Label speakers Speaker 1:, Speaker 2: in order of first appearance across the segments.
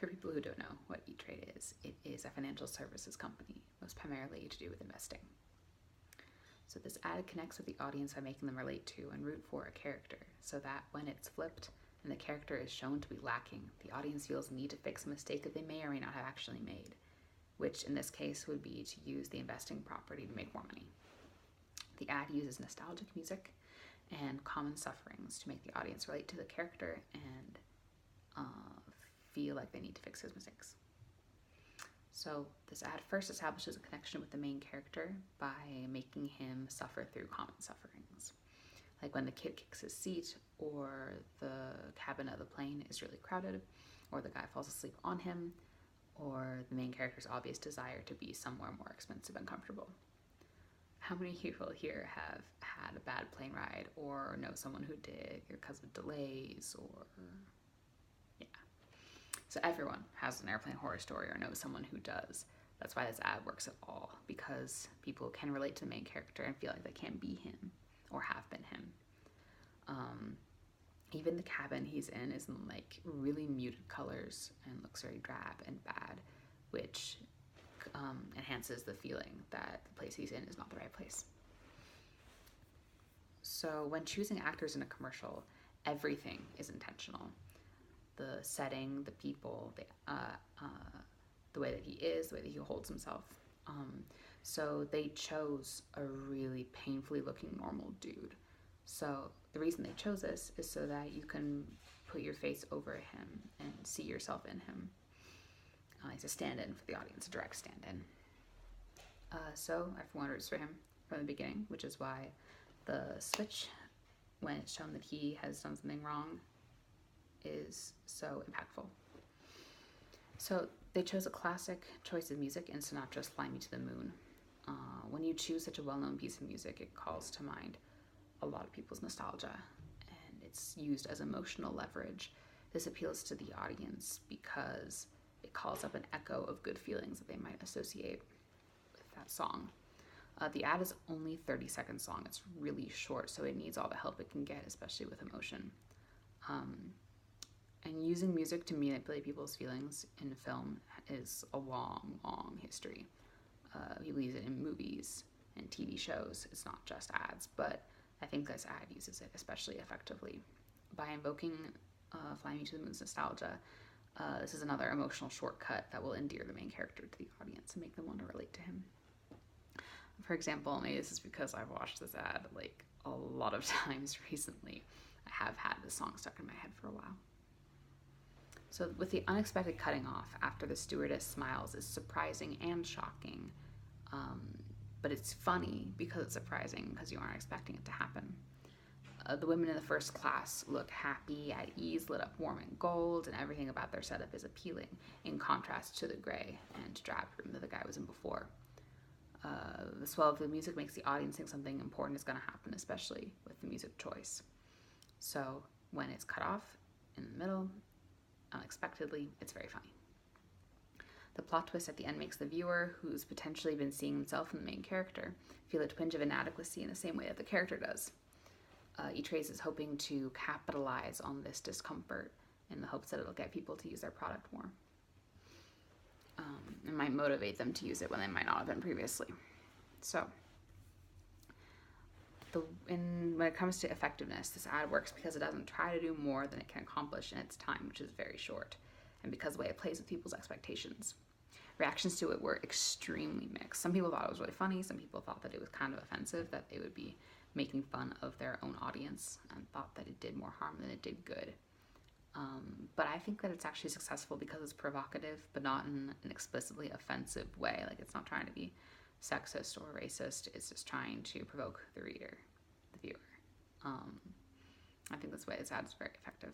Speaker 1: For people who don't know what E-Trade is, it is a financial services company, most primarily to do with investing. So this ad connects with the audience by making them relate to and root for a character, so that when it's flipped and the character is shown to be lacking, the audience feels the need to fix a mistake that they may or may not have actually made, which in this case would be to use the investing property to make more money. The ad uses nostalgic music and common sufferings to make the audience relate to the character and feel like they need to fix his mistakes. So this ad first establishes a connection with the main character by making him suffer through common sufferings. Like when the kid kicks his seat, or the cabin of the plane is really crowded, or the guy falls asleep on him, or the main character's obvious desire to be somewhere more expensive and comfortable. How many people here have had a bad plane ride, or know someone who did, or because of delays, or so everyone has an airplane horror story or knows someone who does. That's why this ad works at all, because people can relate to the main character and feel like they can be him or have been him. Even the cabin he's in is in like really muted colors and looks very drab and bad, which enhances the feeling that the place he's in is not the right place. So when choosing actors in a commercial, everything is intentional. The setting, the people, the way that he is, the way that he holds himself. So they chose a really painfully looking normal dude. So the reason they chose this is so that you can put your face over him and see yourself in him. He's a stand-in for the audience, a direct stand-in. So everyone roots for him from the beginning, which is why the switch, when it's shown that he has done something wrong, is so impactful. So they chose a classic choice of music in Sinatra's Fly Me to the Moon. When you choose such a well-known piece of music, it calls to mind a lot of people's nostalgia, and it's used as emotional leverage. This appeals to the audience because it calls up an echo of good feelings that they might associate with that song. The ad is only 30-second long. It's really short, so it needs all the help it can get, especially with emotion. And using music to manipulate people's feelings in film is a long, long history. People use it in movies and TV shows. It's not just ads, but I think this ad uses it especially effectively. By invoking Fly Me to the Moon's nostalgia, this is another emotional shortcut that will endear the main character to the audience and make them want to relate to him. For example, maybe this is because I've watched this ad like a lot of times recently. I have had this song stuck in my head for a while. So with the unexpected cutting off after the stewardess smiles is surprising and shocking, but it's funny because it's surprising because you aren't expecting it to happen. The women in the first class look happy, at ease, lit up warm in gold, and everything about their setup is appealing, in contrast to the gray and drab room that the guy was in before. The swell of the music makes the audience think something important is going to happen, especially with the music choice. So when it's cut off in the middle, unexpectedly, it's very funny. The plot twist at the end makes the viewer, who's potentially been seeing himself in the main character, feel a twinge of inadequacy in the same way that the character does. E-Trade is hoping to capitalize on this discomfort in the hopes that it'll get people to use their product more. It might motivate them to use it when they might not have been previously. So, when it comes to effectiveness, this ad works because it doesn't try to do more than it can accomplish in its time, which is very short, and because of the way it plays with people's expectations. Reactions to it were extremely mixed. Some people thought it was really funny. Some people thought that it was kind of offensive, that they would be making fun of their own audience, and thought that it did more harm than it did good. But I think that it's actually successful because it's provocative, but not in an explicitly offensive way. Like, it's not trying to be sexist or racist. It's just trying to provoke the reader, the viewer. I think this way this ad is very effective.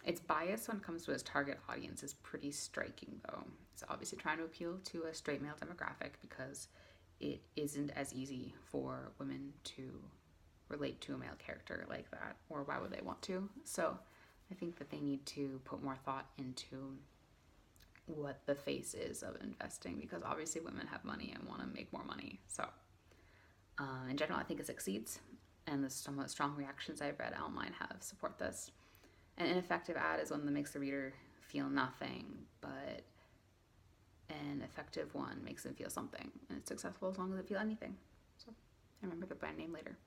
Speaker 1: Its bias when it comes to its target audience is pretty striking, though. It's obviously trying to appeal to a straight male demographic because it isn't as easy for women to relate to a male character like that, or why would they want to? So I think that they need to put more thought into what the face is of investing, because obviously women have money and want to make more money. So in general, I think it succeeds, and the somewhat strong reactions I've read online have support this. An ineffective ad is one that makes the reader feel nothing, but an effective one makes them feel something, and it's successful as long as they feel anything. So I remember the brand name later.